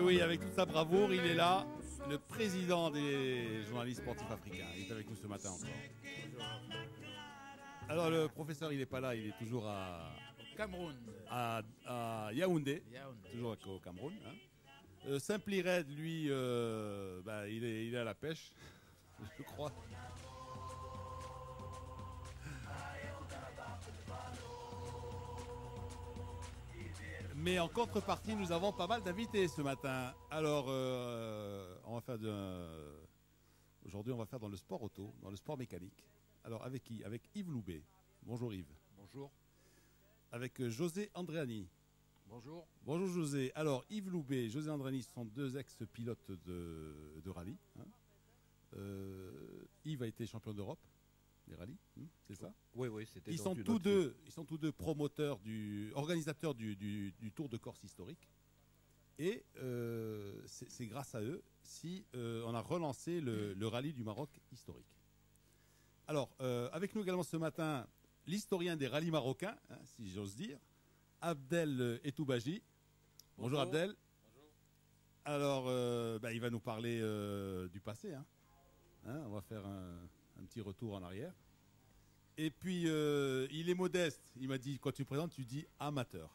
oui, avec toute sa bravoure, il est là, le président des journalistes sportifs africains. Il est avec nous ce matin encore. Alors le professeur, il n'est pas là, il est toujours Cameroun. à Yaoundé, Yaoundé. toujours au Cameroun. Hein. Simply Red, lui, il est à la pêche, je crois. Mais en contrepartie, nous avons pas mal d'invités ce matin. Alors, on va faire aujourd'hui, on va faire dans le sport auto, dans le sport mécanique. Alors, avec qui? Avec Yves Loubet. Bonjour Yves. Bonjour. Avec José Andréani. Bonjour. Bonjour José. Alors, Yves Loubet et José Andréani sont deux ex-pilotes de rallye. Hein. Yves a été champion d'Europe des rallyes, c'est ça? Oui, c'était. Ils sont tous deux promoteurs organisateurs du Tour de Corse historique. Et c'est grâce à eux si on a relancé le rallye du Maroc historique. Alors, avec nous également ce matin, l'historien des rallyes marocains, hein, si j'ose dire, Abdel Etoubaji. Bonjour Abdel. Bonjour. Alors, il va nous parler du passé. Hein. On va faire un petit retour en arrière. Et puis, il est modeste. Il m'a dit, quand tu présentes, tu dis amateur.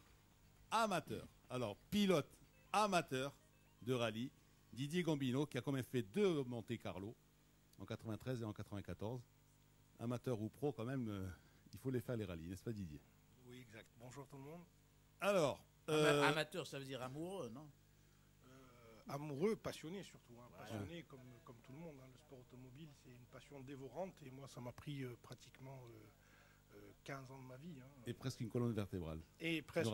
Amateur. Alors, pilote amateur de rallye, Didier Gambino, qui a quand même fait 2 Monte Carlo, en 93 et en 94. Amateur ou pro, quand même, il faut les faire les rallyes, n'est-ce pas Didier? Oui, exact. Bonjour tout le monde. Alors... Amateur, ça veut dire amoureux, non? Amoureux, passionné surtout. Hein. Passionné comme tout le monde. Hein. Le sport automobile, c'est une passion dévorante. Et moi, ça m'a pris pratiquement 15 ans de ma vie. Hein. Et presque une colonne vertébrale. Et presque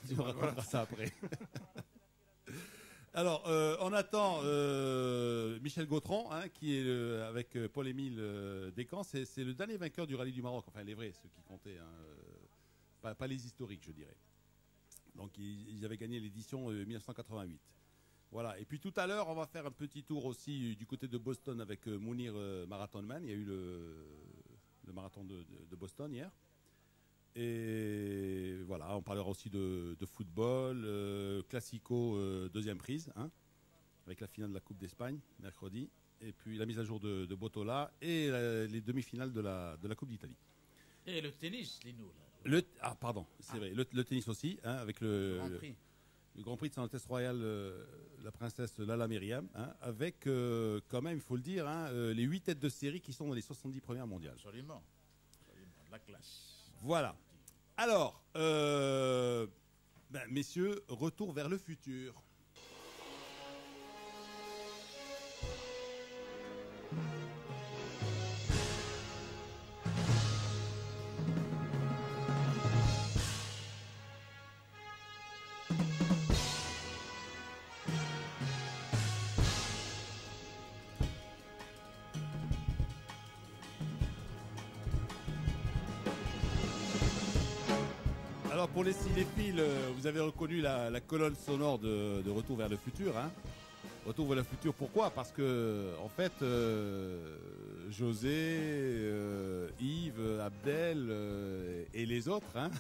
Tu nous raconteras ça après. Alors, on attend Michel Gautron, hein, qui est avec Paul-Émile Descamps. C'est le dernier vainqueur du rallye du Maroc. Enfin, les vrais, ceux qui comptaient. Hein, pas les historiques, je dirais. Donc, ils avaient gagné l'édition 1988. Voilà. Et puis tout à l'heure, on va faire un petit tour aussi du côté de Boston avec Mounir Marathonman. Il y a eu le marathon de Boston hier. Et voilà, on parlera aussi de football, Classico deuxième prise, hein, avec la finale de la Coupe d'Espagne mercredi. Et puis la mise à jour de Botola et les demi-finales de la Coupe d'Italie. Et le tennis, Lino. Là. C'est vrai. Le tennis aussi, hein, avec le Grand Prix de Son Altesse Royale, la princesse Lala Myriam, hein, avec quand même, il faut le dire, hein, les 8 têtes de série qui sont dans les 70 premières mondiales. Absolument. De la classe. Voilà. Alors, messieurs, retour vers le futur. Alors pour les cinéphiles, vous avez reconnu la colonne sonore de Retour vers le futur. Hein. Retour vers le futur, pourquoi? Parce que en fait, José, Yves, Abdel et les autres, hein,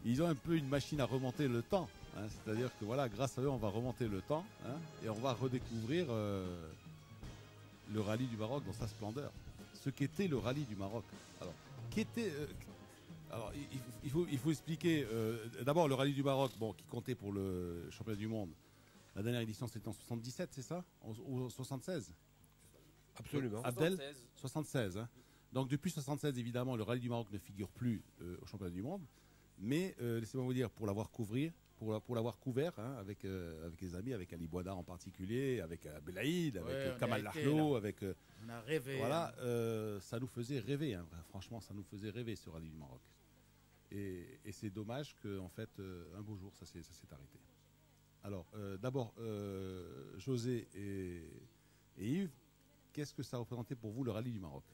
ils ont un peu une machine à remonter le temps. Hein. C'est-à-dire que voilà, grâce à eux, on va remonter le temps, hein, et on va redécouvrir le rallye du Maroc dans sa splendeur. Ce qu'était le rallye du Maroc. Alors, alors, il faut expliquer. D'abord, le rallye du Maroc, qui comptait pour le championnat du monde. La dernière édition, c'était en 77, c'est ça? Ou 76? Absolument. Abdel 76. Hein. Donc, depuis 76, évidemment, le rallye du Maroc ne figure plus au championnat du monde. Mais, laissez-moi vous dire, pour l'avoir couvert, hein, avec les amis, avec Ali Bouada en particulier, avec Belaïd, avec Kamal Lahlo, avec... on a rêvé. Voilà, ça nous faisait rêver. Hein, franchement, ça nous faisait rêver, ce rallye du Maroc. Et c'est dommage qu'en fait, un beau jour, ça s'est arrêté. Alors, d'abord, José et Yves, qu'est-ce que ça représentait pour vous, le rallye du Maroc?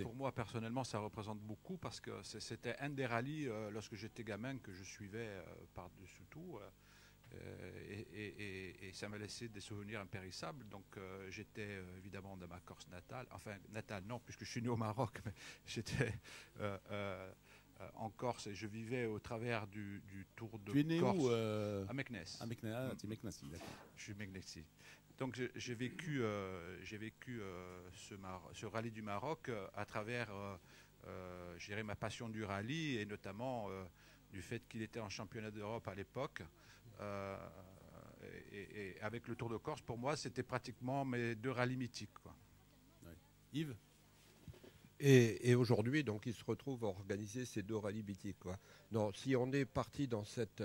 Pour moi, personnellement, ça représente beaucoup parce que c'était un des rallyes, lorsque j'étais gamin, que je suivais par-dessus tout. Et ça m'a laissé des souvenirs impérissables. Donc, j'étais évidemment dans ma Corse natale. Enfin, natale, non, puisque je suis né au Maroc, mais j'étais en Corse et je vivais au travers du Tour de Corse. Tu es né où À Meknès. À Meknès, tu es Meknessi, d'accord. Je suis Meknessi. Donc j'ai vécu, ce rallye du Maroc à travers je dirais, ma passion du rallye et notamment du fait qu'il était en championnat d'Europe à l'époque. Et avec le Tour de Corse, pour moi, c'était pratiquement mes 2 rallyes mythiques, quoi. Ouais. Yves? Et aujourd'hui, donc, il se retrouve à organiser ces 2 rallyes mythiques, quoi. Non, si on est parti dans cette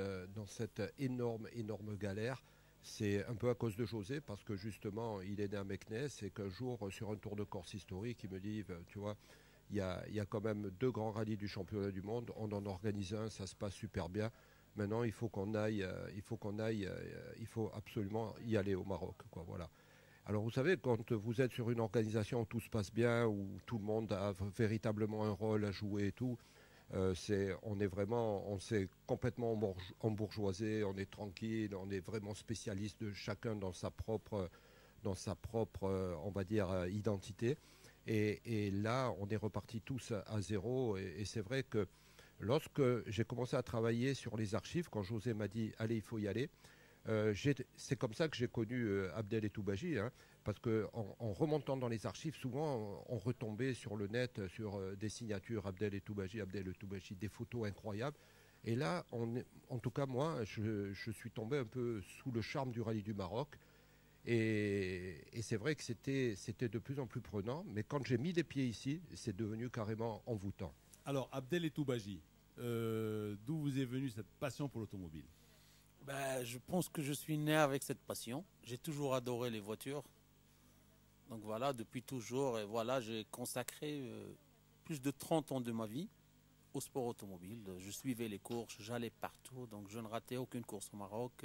énorme galère, c'est un peu à cause de José, parce que justement, il est né à Meknès et qu'un jour, sur un Tour de Corse historique, il me dit, tu vois, il y a quand même 2 grands rallyes du championnat du monde, on en organise un, ça se passe super bien. Maintenant, il faut absolument y aller au Maroc, quoi, voilà. Alors vous savez, quand vous êtes sur une organisation où tout se passe bien, où tout le monde a véritablement un rôle à jouer et tout, on s'est complètement embourgeoisé, on est tranquille, on est vraiment spécialiste de chacun dans sa propre, on va dire, identité. Et là, on est repartis tous à zéro. Et c'est vrai que lorsque j'ai commencé à travailler sur les archives, quand José m'a dit « Allez, il faut y aller », c'est comme ça que j'ai connu Abdel Ettoubachi, hein, parce qu'en remontant dans les archives, souvent on retombait sur le net sur des signatures Abdel Ettoubachi, des photos incroyables. Et là, en tout cas moi, je suis tombé un peu sous le charme du rallye du Maroc. Et c'est vrai que c'était de plus en plus prenant, mais quand j'ai mis les pieds ici, c'est devenu carrément envoûtant. Alors, Abdel Ettoubachi, d'où vous est venue cette passion pour l'automobile? Je pense que je suis né avec cette passion. J'ai toujours adoré les voitures. Donc voilà, depuis toujours. Et voilà, j'ai consacré plus de 30 ans de ma vie au sport automobile. Je suivais les courses, j'allais partout. Donc je ne ratais aucune course au Maroc.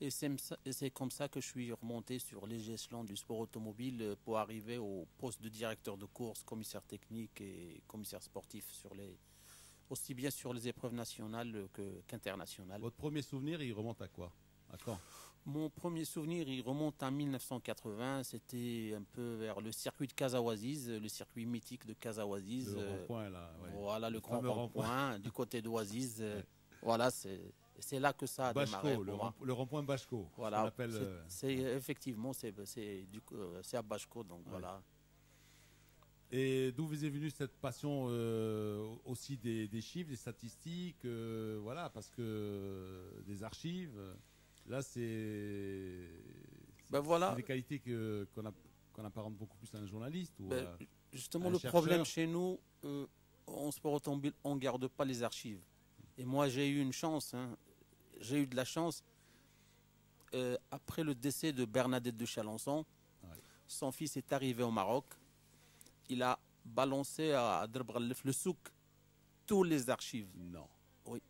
Et c'est comme ça que je suis remonté sur les échelons du sport automobile pour arriver au poste de directeur de course, commissaire technique et commissaire sportif aussi bien sur les épreuves nationales qu'internationales. Votre premier souvenir, il remonte à quoi? À quand? Mon premier souvenir, il remonte à 1980. C'était un peu vers le circuit de Casa-Oaziz, le circuit mythique de Casa-Oaziz. Le rond-point, là. Ouais. Voilà, le grand rond-point du côté d'Oaziz. Ouais. Voilà, c'est là que ça a démarré. Le rond-point Bachko. Voilà, effectivement, c'est à Bachko, donc ouais. Voilà. Et d'où vous est venue cette passion aussi des chiffres, des statistiques, voilà, parce que des archives, là c'est voilà. des qualités qu'on apparente beaucoup plus à un journaliste ou justement, le problème chez nous, en sport automobile, on ne garde pas les archives. Et moi, j'ai eu une chance, hein. J'ai eu de la chance. Après le décès de Bernadette de Chalençon, ouais. Son fils est arrivé au Maroc. Il a balancé à Drbralef le souk tous les archives. Non. Oui.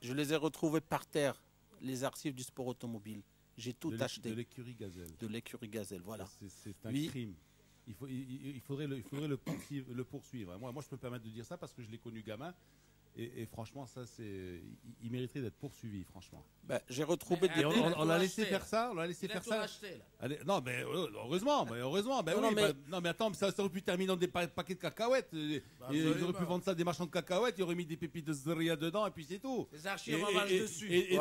Je les ai retrouvés par terre, les archives du sport automobile. J'ai tout acheté. De l'écurie Gazelle. De l'écurie Gazelle, voilà. C'est un crime. Il faudrait le poursuivre. Moi, je peux me permettre de dire ça parce que je l'ai connu gamin. Et franchement, ça, il mériterait d'être poursuivi, franchement. J'ai retrouvé des... On l'a laissé faire ça. On l'a laissé faire ça. Non, mais heureusement. Non, mais attends, ça aurait pu terminer dans des paquets de cacahuètes. Ils auraient pu vendre ça à des marchands de cacahuètes. Ils auraient mis des pépites de Zria dedans et puis c'est tout. Les archives en dessus. Et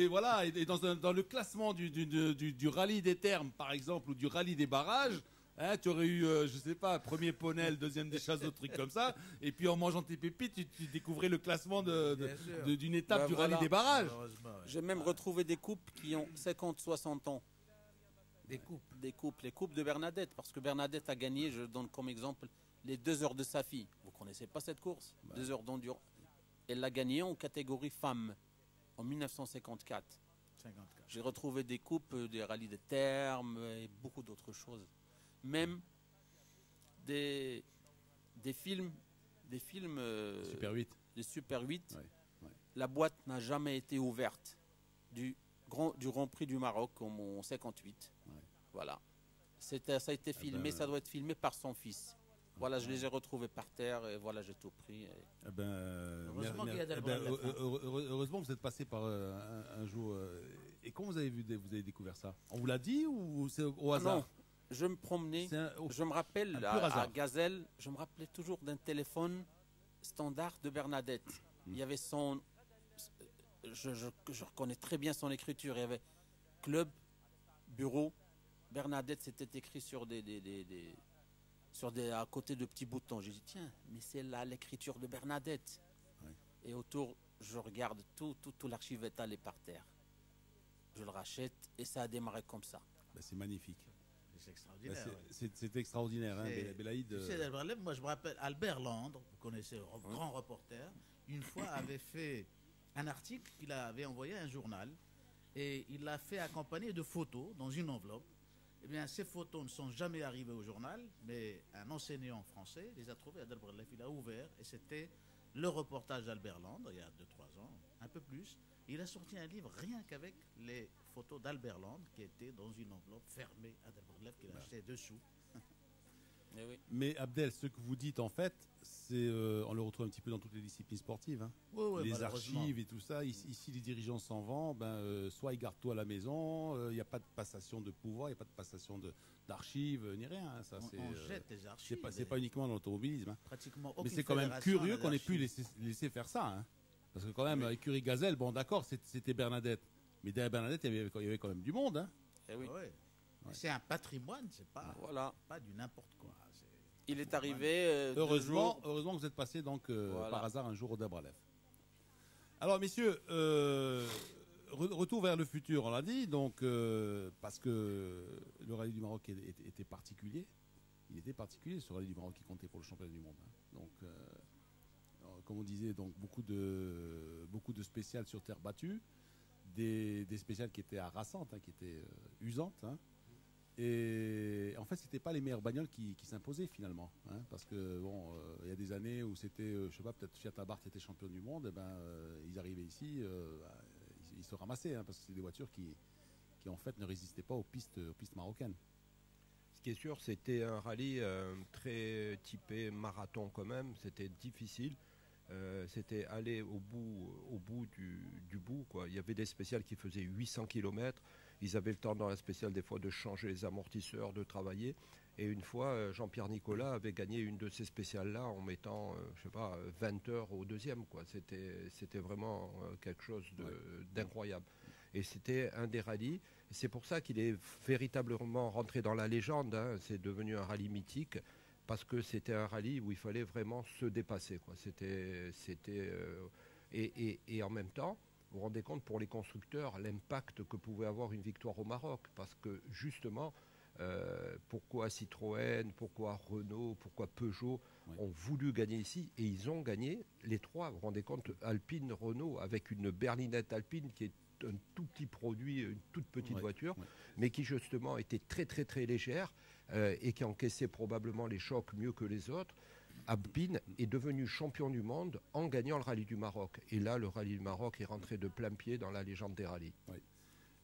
voilà. Et dans le classement du rallye des Thermes, par exemple, ou du rallye des barrages, hein, tu aurais eu, je sais pas, premier Ponel, deuxième des chasses, trucs comme ça, et puis en mangeant tes pépites, tu découvrais le classement d'une étape du rallye des barrages. J'ai même retrouvé des coupes qui ont 50-60 ans. Des coupes. Les coupes de Bernadette, parce que Bernadette a gagné, je donne comme exemple, les 2 heures de Safi. Vous connaissez pas cette course? 2 heures d'endurance. Elle l'a gagné en catégorie femmes en 1954. J'ai retrouvé des coupes des rallyes de Thermes et beaucoup d'autres choses. Même des films Super 8. Des Super 8. Ouais. La boîte n'a jamais été ouverte du Grand Prix du Maroc en 58. Ouais. Voilà. Ça a été filmé, ça doit être filmé par son fils. Voilà, je les ai retrouvés par terre et voilà, j'ai tout pris. Heureusement que vous êtes passé par un jour. Et comment vous avez découvert ça? On vous l'a dit ou c'est au hasard? Non. Je me promenais, je me rappelle à Gazelle, je me rappelais toujours d'un téléphone Standard de Bernadette. Il y avait son... Je reconnais très bien son écriture. Il y avait club, bureau. Bernadette, c'était écrit sur à côté de petits boutons. J'ai dit, tiens, mais c'est là l'écriture de Bernadette. Oui. Et autour, je regarde tout l'archive étalée par terre. Je le rachète et ça a démarré comme ça. Ben, c'est magnifique. C'est extraordinaire. C'est extraordinaire, hein, C'est- Belaïd. Tu sais, moi je me rappelle, Albert Landre, vous connaissez, grand reporter, une fois avait fait un article qu'il avait envoyé à un journal et il l'a fait accompagner de photos dans une enveloppe. Eh bien, ces photos ne sont jamais arrivées au journal, mais un enseignant français les a trouvées à Delbrelef. Il a ouvert et c'était le reportage d'Albert Landre, il y a 2-3 ans, un peu plus. Il a sorti un livre rien qu'avec les photos d'Albert Landre qui étaient dans une enveloppe fermée à Delbrelef qu'il a acheté dessous. Eh oui. Mais Abdel, ce que vous dites en fait, c'est on le retrouve un petit peu dans toutes les disciplines sportives. Hein. Ouais, Les malheureusement. archives et tout ça. Ici, les dirigeants s'en vont. Soit ils gardent tout à la maison. Il n'y a pas de passation de pouvoir, il n'y a pas de passation d'archives ni rien. Hein. Ça, On jette les archives. c'est pas uniquement dans l'automobilisme. Hein. Pratiquement Mais aucune c'est quand même fédération curieux n'a qu'on ait pu d'archives. laisser faire ça. Hein. Parce que quand même, écurie Gazelle, bon d'accord, c'était Bernadette. Mais derrière Bernadette, il y avait quand même du monde. Hein. Eh oui. Ouais. C'est un patrimoine, c'est pas, Voilà. pas du n'importe quoi. C'est- Il est arrivé. 2 Heureusement, jours. heureusement que vous êtes passé donc Voilà. par hasard un jour au Debralev. Alors messieurs, retour vers le futur, on l'a dit, donc parce que le rallye du Maroc était particulier. Il était particulier ce rallye du Maroc qui comptait pour le championnat du monde. Hein. Donc, comme on disait, donc beaucoup de spéciales sur terre battue, des spéciales qui étaient harassantes, hein, qui étaient usantes. Hein. Et en fait, c'était pas les meilleures bagnoles qui s'imposaient finalement, hein, parce que bon, il y a des années où c'était, je sais pas, peut-être Fiat Abarth était champion du monde, et ils arrivaient ici, ils se ramassaient, hein, parce que c'est des voitures qui en fait ne résistaient pas aux pistes marocaines. Ce qui est sûr, c'était un rallye très typé marathon quand même. C'était difficile. C'était aller au bout du bout, quoi. Il y avait des spéciales qui faisaient 800 km. Ils avaient le temps dans la spéciale des fois de changer les amortisseurs, de travailler. Et une fois, Jean-Pierre Nicolas avait gagné une de ces spéciales-là en mettant, je sais pas, 20 heures au deuxième, quoi. C'était vraiment quelque chose d'incroyable. Et c'était un des rallyes. C'est pour ça qu'il est véritablement rentré dans la légende. Hein. C'est devenu un rallye mythique parce que c'était un rallye où il fallait vraiment se dépasser, quoi. Et en même temps, vous vous rendez compte pour les constructeurs l'impact que pouvait avoir une victoire au Maroc, parce que justement, pourquoi Citroën, pourquoi Renault, pourquoi Peugeot ont voulu gagner ici, et ils ont gagné les trois. Vous vous rendez compte, Alpine, Renault, avec une berlinette Alpine qui est un tout petit produit, une toute petite voiture, mais qui justement était très très très légère et qui encaissait probablement les chocs mieux que les autres. Alpine est devenu champion du monde en gagnant le rallye du Maroc. Et là, le rallye du Maroc est rentré de plein pied dans la légende des rallyes. Oui.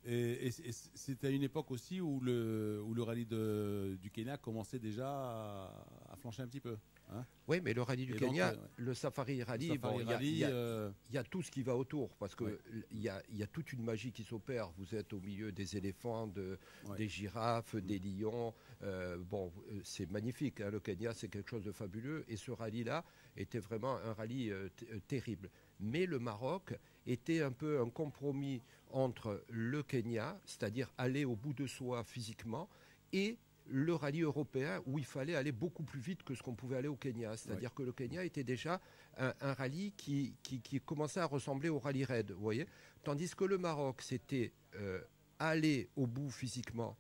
Et c'était à une époque aussi où le rallye du Kenya commençait déjà à flancher un petit peu. Hein. Oui, mais le rallye du Et Kenya, donc, le Safari Rally, le Safari bon, Rally, il y a tout ce qui va autour, parce qu'il y a toute une magie qui s'opère. Vous êtes au milieu des éléphants, des girafes, des lions. C'est magnifique. Hein, le Kenya, c'est quelque chose de fabuleux. Et ce rallye-là était vraiment un rallye terrible. Mais le Maroc était un peu un compromis entre le Kenya, c'est-à-dire aller au bout de soi physiquement, et le rallye européen où il fallait aller beaucoup plus vite que ce qu'on pouvait aller au Kenya. C'est-à-dire que le Kenya était déjà un rallye qui commençait à ressembler au rallye raid, vous voyez. Tandis que le Maroc, c'était aller au bout physiquement,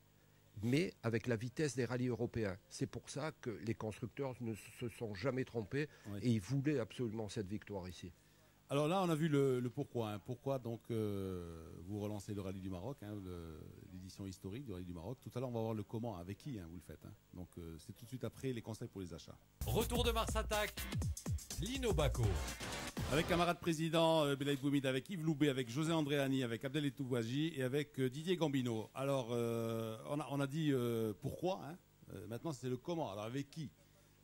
mais avec la vitesse des rallyes européens. C'est pour ça que les constructeurs ne se sont jamais trompés et ils voulaient absolument cette victoire ici. Alors là, on a vu le pourquoi. Hein. Pourquoi donc vous relancez le rallye du Maroc, hein, l'édition historique du rallye du Maroc. Tout à l'heure, on va voir le comment, avec qui vous le faites. Hein. Donc c'est tout de suite après les conseils pour les achats. Retour de Mars Attack, Lino Baco. Avec camarade président Belaïd Boumid, avec Yves Loubet, avec José Andréani, avec Abdel Etouaji et avec Didier Gambino. Alors, on a dit pourquoi. Hein. Maintenant, c'est le comment. Alors, avec qui?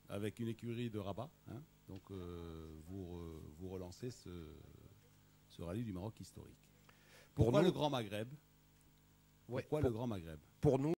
Avec une écurie de Rabat. Hein. Donc, vous relancez ce rallye du Maroc historique. Pourquoi le Grand Maghreb? Pourquoi le Grand Maghreb? Pour nous,